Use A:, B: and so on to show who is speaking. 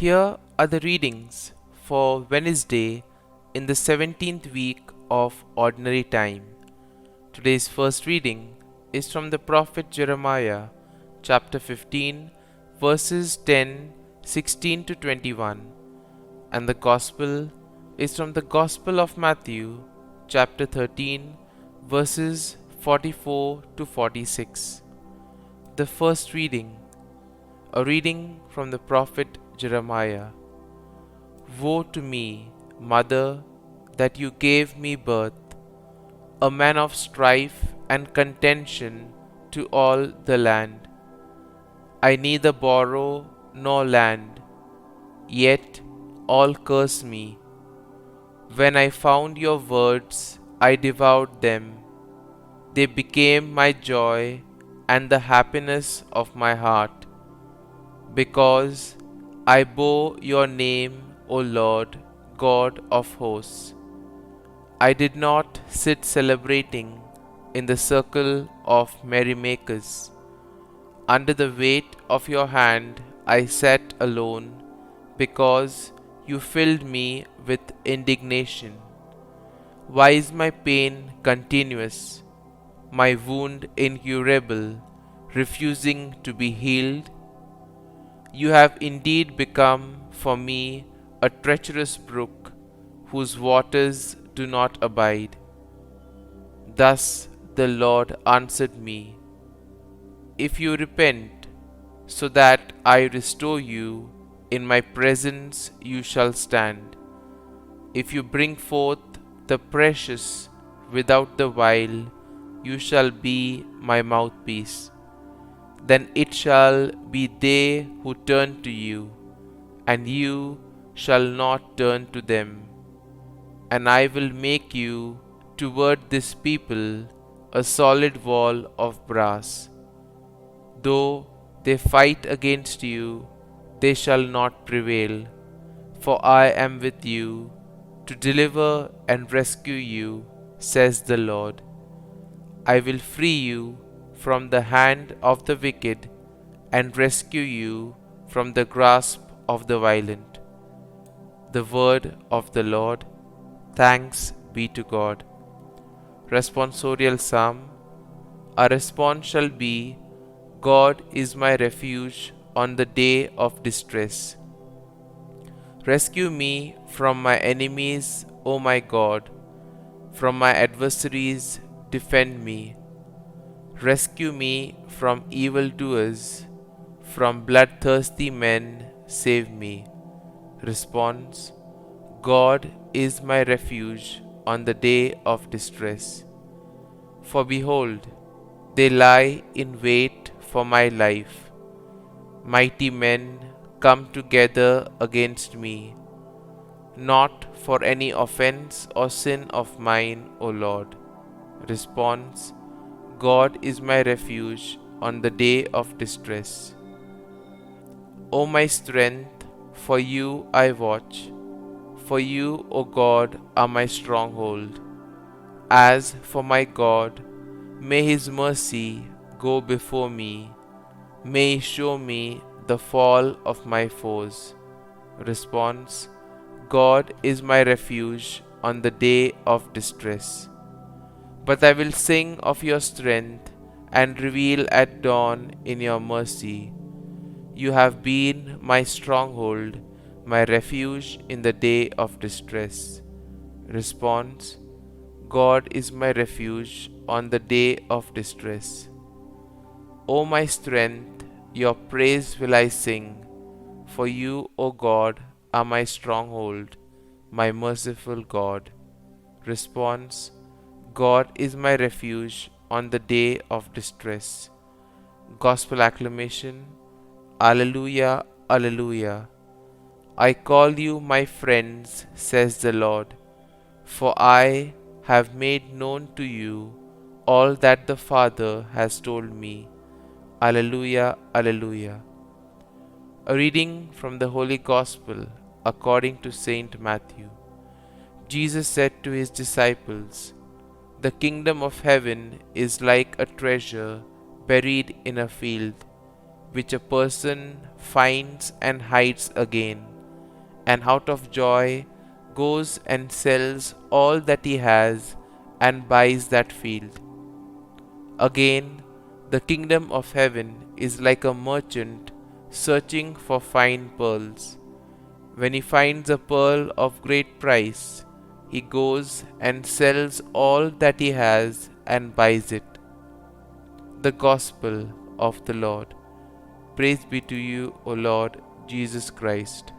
A: Here are the readings for Wednesday in the 17th week of Ordinary Time. Today's first reading is from the prophet Jeremiah, chapter 15, verses 10, 16 to 21, and the Gospel is from the Gospel of Matthew, chapter 13, verses 44 to 46. The first reading, a reading from the prophet Jeremiah. Woe to me, mother, that you gave me birth, a man of strife and contention to all the land. I neither borrow nor lend, yet all curse me. When I found your words, I devoured them. They became my joy and the happiness of my heart, because I bore your name, O Lord, God of hosts. I did not sit celebrating in the circle of merrymakers. Under the weight of your hand I sat alone, because you filled me with indignation. Why is my pain continuous, my wound incurable, refusing to be healed? You have indeed become for me a treacherous brook, whose waters do not abide. Thus the Lord answered me, if you repent, so that I restore you, in my presence you shall stand. If you bring forth the precious without the vile, you shall be my mouthpiece. Then it shall be they who turn to you, and you shall not turn to them. And I will make you toward this people a solid wall of brass. Though they fight against you, they shall not prevail, for I am with you to deliver and rescue you, says the Lord. I will free you from the hand of the wicked and rescue you from the grasp of the violent. The word of the Lord. Thanks be to God. Responsorial Psalm. Our response shall be, God is my refuge on the day of distress. Rescue me from my enemies, O my God. From my adversaries, defend me. Rescue me from evildoers, from bloodthirsty men, save me. Response: God is my refuge on the day of distress. For behold, they lie in wait for my life. Mighty men come together against me, not for any offense or sin of mine, O Lord. Response: God is my refuge on the day of distress. O my strength, for you I watch. For you, O God, are my stronghold. As for my God, may his mercy go before me. May he show me the fall of my foes. Response: God is my refuge on the day of distress. But I will sing of your strength and reveal at dawn in your mercy. You have been my stronghold, my refuge in the day of distress. Response: God is my refuge on the day of distress. O my strength, your praise will I sing, for you, O God, are my stronghold, my merciful God. Response: God is my refuge on the day of distress. Gospel Acclamation. Alleluia, Alleluia. I call you my friends, says the Lord, for I have made known to you all that the Father has told me. Alleluia, Alleluia. A reading from the Holy Gospel according to Saint Matthew. Jesus said to his disciples, the kingdom of heaven is like a treasure buried in a field, which a person finds and hides again, and out of joy goes and sells all that he has and buys that field. Again, the kingdom of heaven is like a merchant searching for fine pearls. When he finds a pearl of great price, he goes and sells all that he has and buys it. The Gospel of the Lord. Praise be to you, O Lord Jesus Christ.